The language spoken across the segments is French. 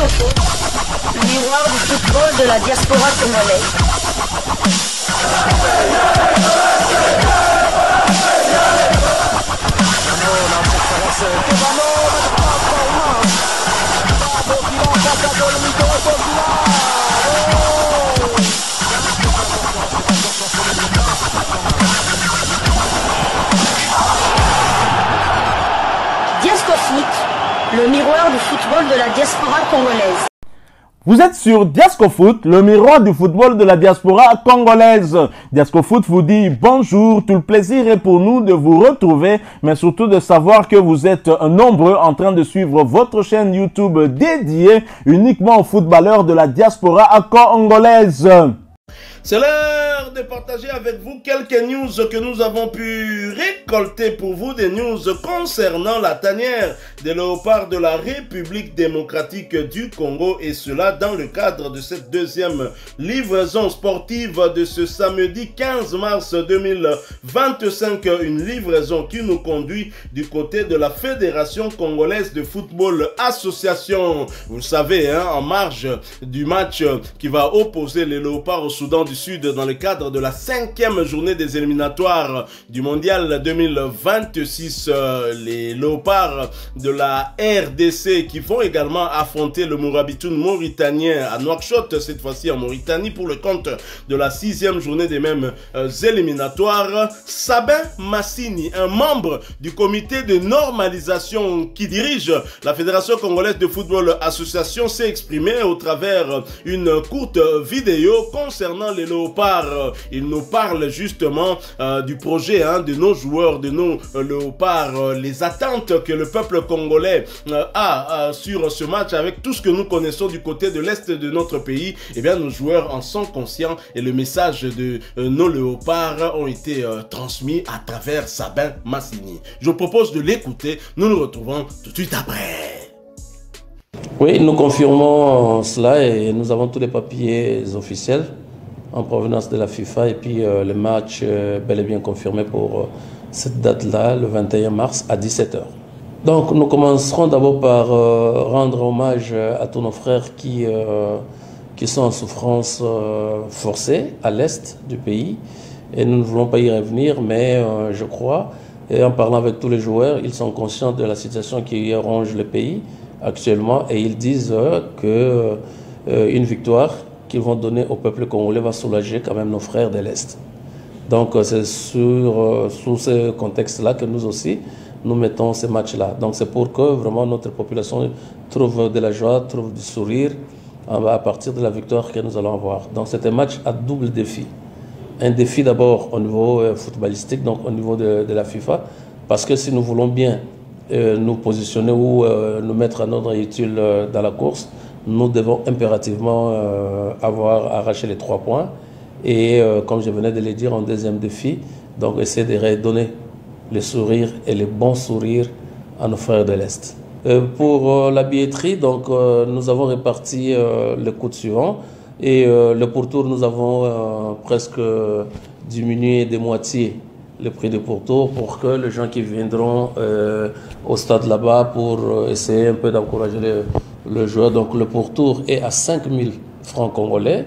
Foot, le miroir du football de la diaspora congolaise. Diasco Foot, le miroir du football de la diaspora congolaise. Vous êtes sur Diasco Foot, le miroir du football de la diaspora congolaise. Diasco Foot vous dit bonjour, tout le plaisir est pour nous de vous retrouver, mais surtout de savoir que vous êtes nombreux en train de suivre votre chaîne YouTube dédiée uniquement aux footballeurs de la diaspora congolaise. C'est l'heure de partager avec vous quelques news que nous avons pu récolter pour vous, des news concernant la tanière des léopards de la République démocratique du Congo, et cela dans le cadre de cette deuxième livraison sportive de ce samedi 15 mars 2025, une livraison qui nous conduit du côté de la Fédération congolaise de football association. Vous le savez, hein, en marge du match qui va opposer les léopards au Soudan du Sud dans le cadre de la 5e journée des éliminatoires du mondial 2026, les léopards de la RDC qui vont également affronter le Mourabitoun mauritanien à Nouakchott, cette fois-ci en Mauritanie, pour le compte de la 6e journée des mêmes éliminatoires. Sabin Massini, un membre du comité de normalisation qui dirige la Fédération congolaise de football association, s'est exprimé au travers une courte vidéo concernant les léopards. Il nous parle justement du projet de nos joueurs, de nos léopards, les attentes que le peuple congolais a sur ce match, avec tout ce que nous connaissons du côté de l'Est de notre pays. Eh bien, nos joueurs en sont conscients et le message de nos léopards ont été transmis à travers Sabin Massini. Je vous propose de l'écouter. Nous nous retrouvons tout de suite après. Oui, nous confirmons cela et nous avons tous les papiers officiels en provenance de la FIFA, et puis le match bel et bien confirmé pour cette date-là, le 21 mars à 17 h. Donc nous commencerons d'abord par rendre hommage à tous nos frères qui sont en souffrance forcée à l'est du pays, et nous ne voulons pas y revenir, mais je crois, et en parlant avec tous les joueurs, ils sont conscients de la situation qui ronge le pays actuellement, et ils disent qu'une victoire qu'ils vont donner au peuple congolais va soulager quand même nos frères de l'Est. Donc c'est sous ce contexte-là que nous aussi, nous mettons ces matchs-là. Donc c'est pour que vraiment notre population trouve de la joie, trouve du sourire à partir de la victoire que nous allons avoir. Donc c'est un match à double défi. Un défi d'abord au niveau footballistique, donc au niveau de la FIFA, parce que si nous voulons bien nous positionner ou nous mettre à notre utile dans la course, nous devons impérativement avoir arraché les 3 points. Et comme je venais de le dire, en deuxième défi, donc essayer de redonner le sourire et les bons sourires à nos frères de l'Est. Pour la billetterie, donc, nous avons réparti le coût suivant. Et le pourtour, nous avons presque diminué de moitié le prix de pourtour pour que les gens qui viendront au stade là-bas pour essayer un peu d'encourager le joueur. Donc le pourtour est à 5 000 francs congolais,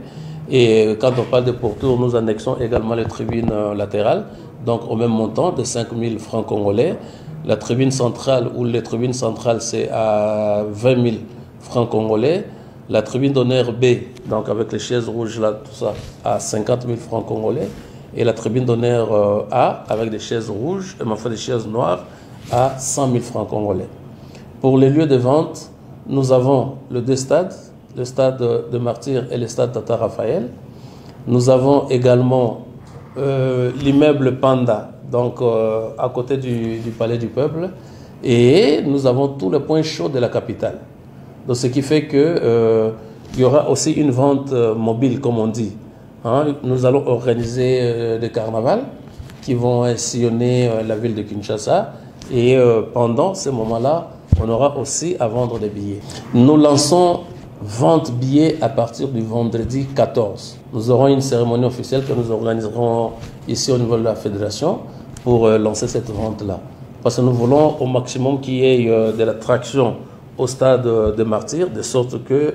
et quand on parle de pourtour, nous annexons également les tribunes latérales, donc au même montant de 5 000 francs congolais. La tribune centrale, ou les tribunes centrales, c'est à 20 000 francs congolais. La tribune d'honneur B, donc avec les chaises rouges là, tout ça, à 50 000 francs congolais. Et la tribune d'honneur A, avec des chaises rouges, et enfin des chaises noires, à 100 000 francs congolais. Pour les lieux de vente, nous avons les 2 stades, le stade de Martyrs et le stade Tata Raphaël. Nous avons également l'immeuble Panda, donc à côté du Palais du Peuple. Et nous avons tous les points chauds de la capitale. Donc, ce qui fait qu'il y aura aussi une vente mobile, comme on dit. Hein, nous allons organiser des carnavals qui vont sillonner la ville de Kinshasa, et pendant ce moment-là, on aura aussi à vendre des billets. Nous lançons vente billets à partir du vendredi 14. Nous aurons une cérémonie officielle que nous organiserons ici au niveau de la fédération pour lancer cette vente-là. Parce que nous voulons au maximum qu'il y ait de l'attraction au stade de Martyrs, de sorte que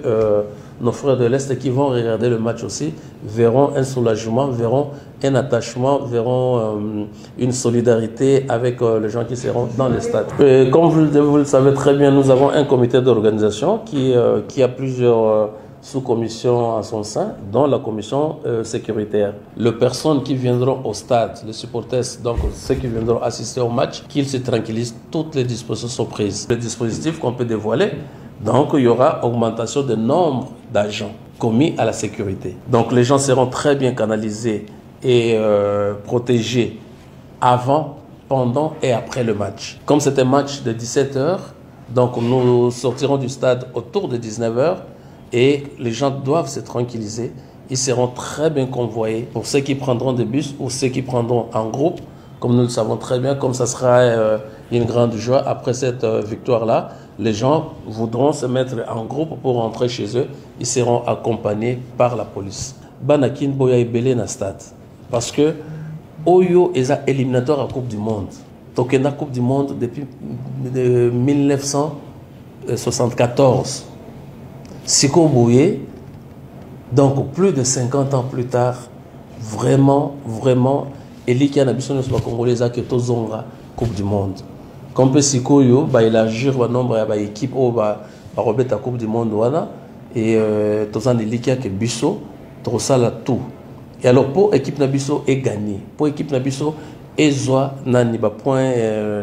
nos frères de l'Est qui vont regarder le match aussi verront un soulagement, verront un attachement, verront une solidarité avec les gens qui seront dans le stade. Et comme vous le savez très bien, nous avons un comité d'organisation qui a plusieurs sous-commissions à son sein, dont la commission sécuritaire. Les personnes qui viendront au stade, les supporters, donc ceux qui viendront assister au match, qu'ils se tranquillisent, toutes les dispositions sont prises. Les dispositifs qu'on peut dévoiler, donc il y aura augmentation du nombre d'agents commis à la sécurité. Donc les gens seront très bien canalisés et protégés avant, pendant et après le match. Comme c'est un match de 17h, donc nous sortirons du stade autour de 19h et les gens doivent se tranquilliser. Ils seront très bien convoyés pour ceux qui prendront des bus ou ceux qui prendront en groupe, comme nous le savons très bien, comme ça sera une grande joie après cette victoire-là. Les gens voudront se mettre en groupe pour rentrer chez eux. Ils seront accompagnés par la police. Banakin boya ebele na stade. Parce que Oyo est éliminatoire à la Coupe du Monde. Donc il y a la Coupe du Monde depuis 1974. Siko Bouye, donc plus de 50 ans plus tard, vraiment, Eli Nabiso soit congolais à que tozonga Coupe du Monde. Comme peut Siko Yo, bah élargir le nombre d'équipes au bah remettre la Coupe du Monde voilà et tozan Eli que Biso, tosala tout. Et alors pour équipe Nabiso est gagné, pour équipe Nabiso est zoa nani ba point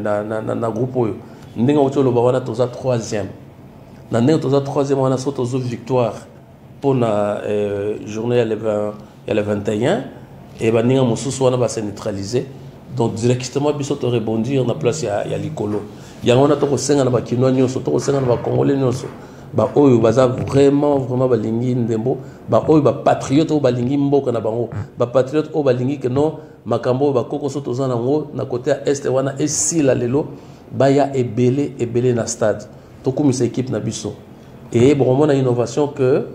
na groupe Oyo. Ndinga otolo ba wana toza 3e. Dans le troisième, on a sauté aux victoires pour la journée il y a le 21 et on a neutralisé. Donc directement, on a rebondi en place il y a l'icolo. Il y a un autre qui a Congolais. Vraiment balingi ndembo patriote au balingi mboka na bango patriote au balingi que non makambo bakoko soto za nango na côté est wana esila lelo baya ebele na stade. Tout cette équipe na biso et bon on a innovation que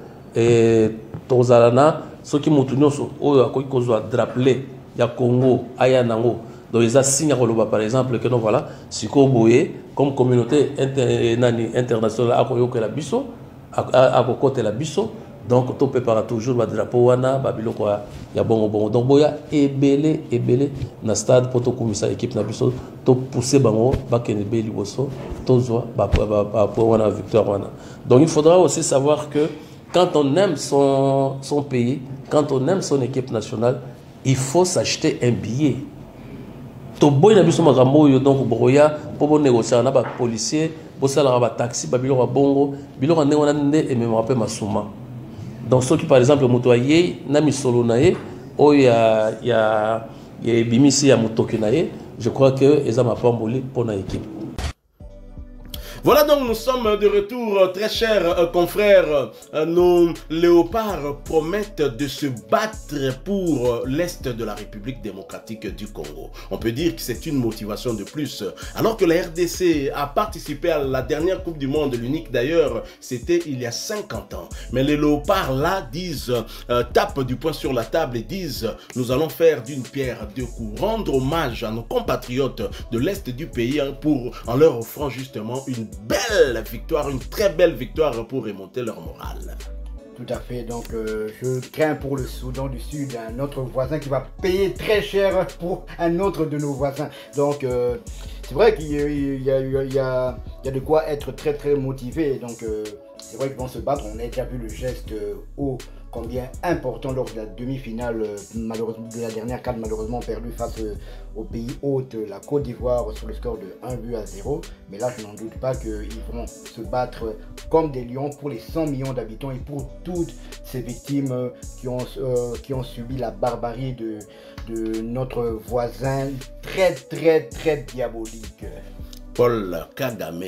tozalana ceux qui montunyo so oyo akoki kozwa drapeau ya Congo aya nango donc ils a signé par exemple que non voilà siko boye comme communauté internationale akoyo que la biso akokote la biso donc to prépare toujours ba drapeau wana ba biloko ya bongo donc boya ebele na stade pour to komisa équipe na biso to pousser bango ba kene be liboso to zwa ba wana victoire wana. Donc il faudra aussi savoir que quand on aime son pays, quand on aime son équipe nationale, il faut s'acheter un billet. To boy na biso makambo yo donc boya pour négocier na ba policier bo sala ba taxi ba biloko bongo biloko ndenge wana nde et même rappel masuma. Donc ceux qui par exemple mutoye na misolo nae o ya bimisi ya mutoki nae, je crois que eza mapamboli pour na équipe. Voilà donc nous sommes de retour, très chers confrères. Nos léopards promettent de se battre pour l'Est de la République démocratique du Congo. On peut dire que c'est une motivation de plus. Alors que la RDC a participé à la dernière Coupe du Monde, l'unique d'ailleurs, c'était il y a 50 ans. Mais les léopards là disent, tapent du poing sur la table et disent, nous allons faire d'une pierre deux coups, rendre hommage à nos compatriotes de l'Est du pays en leur offrant justement une belle victoire, une très belle victoire pour remonter leur morale. Tout à fait, donc je crains pour le Soudan du Sud, un autre voisin qui va payer très cher pour un autre de nos voisins. Donc c'est vrai qu'il y a de quoi être très motivé, donc c'est vrai qu'ils vont se battre. On a déjà vu le geste haut combien important lors de la demi-finale malheureusement de la dernière CAN, malheureusement perdu face au pays hôte, la Côte d'Ivoire, sur le score de 1-0. Mais là, je n'en doute pas qu'ils vont se battre comme des lions pour les 100 millions d'habitants et pour toutes ces victimes qui ont subi la barbarie de notre voisin très diabolique. Paul Kagame,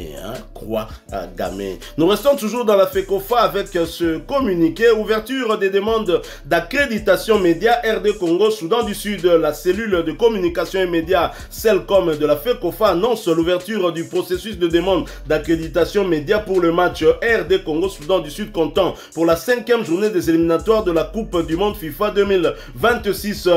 Croix Kagame. Nous restons toujours dans la FECOFA avec ce communiqué. Ouverture des demandes d'accréditation média RD Congo, Soudan du Sud. La cellule de communication et médias, CELCOM de la FECOFA, annonce l'ouverture du processus de demande d'accréditation média pour le match RD Congo, Soudan du Sud, comptant pour la 5e journée des éliminatoires de la Coupe du Monde FIFA 2026.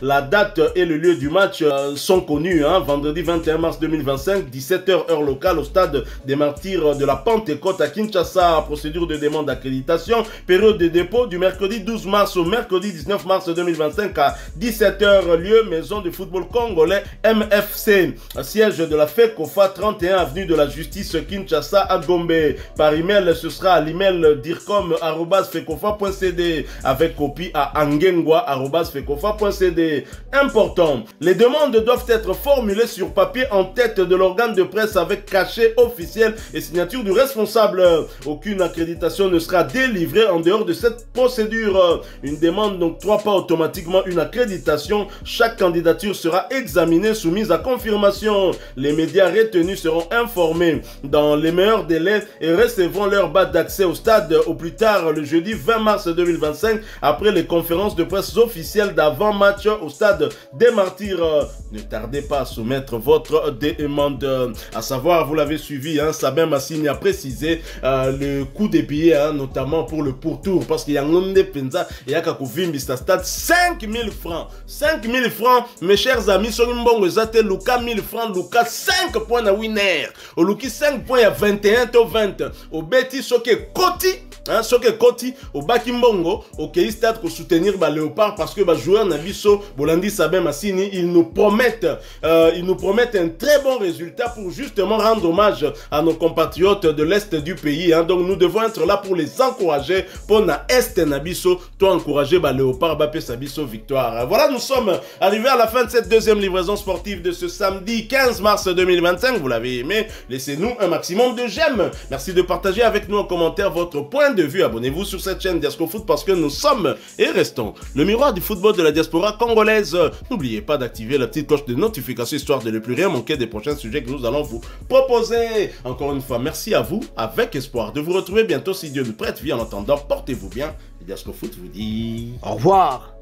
La date et le lieu du match sont connus. Vendredi 21 mars 2025, 17 17h heure locale au stade des Martyrs de la Pentecôte à Kinshasa. Procédure de demande d'accréditation. Période de dépôt du mercredi 12 mars au mercredi 19 mars 2025 à 17h. Lieu Maison de football congolais MFC. Siège de la FECOFA 31 avenue de la Justice Kinshasa à Gombe. Par email, ce sera à l'email dircom@fecofa.cd avec copie à angengwa@fecofa.cd. Important. Les demandes doivent être formulées sur papier en tête de l'organe de presse avec cachet officiel et signature du responsable. Aucune accréditation ne sera délivrée en dehors de cette procédure. Une demande n'octroie pas automatiquement une accréditation. Chaque candidature sera examinée, soumise à confirmation. Les médias retenus seront informés dans les meilleurs délais et recevront leur badge d'accès au stade au plus tard le jeudi 20 mars 2025 après les conférences de presse officielles d'avant-match au stade des Martyrs. Ne tardez pas à soumettre votre demande. À savoir, vous l'avez suivi, Sabin Massini a précisé le coût des billets, notamment pour le pourtour, parce qu'il y a un Penza et à stade 5 000 francs. 5 000 francs, mes chers amis, sur une bonne zate, Luka 1000 francs, Luka 5 points à winner. Au Luki 5 points à 21 to 20. Au Betty, Soke Koti, au Bakimbongo, au Kei Stade pour soutenir Léopard parce que joueur Nabiso, Bolandi Sabin Massini, ils nous promettent un très bon résultat pour justement rendre hommage à nos compatriotes de l'Est du pays. Donc nous devons être là pour les encourager. Pour na Est Nabiso, toi encourager Léopard, Bapé Sabiso, victoire. Voilà, nous sommes arrivés à la fin de cette deuxième livraison sportive de ce samedi 15 mars 2025. Vous l'avez aimé, laissez-nous un maximum de j'aime. Merci de partager avec nous en commentaire votre point de vue. Abonnez-vous sur cette chaîne Diasco Foot parce que nous sommes et restons le miroir du football de la diaspora congolaise. N'oubliez pas d'activer la petite cloche de notification histoire de ne plus rien manquer des prochains sujets que nous allons vous proposer. Encore une fois, merci à vous, avec espoir de vous retrouver bientôt si Dieu nous prête vie. En attendant, portez-vous bien. Diasco Foot vous dit au revoir.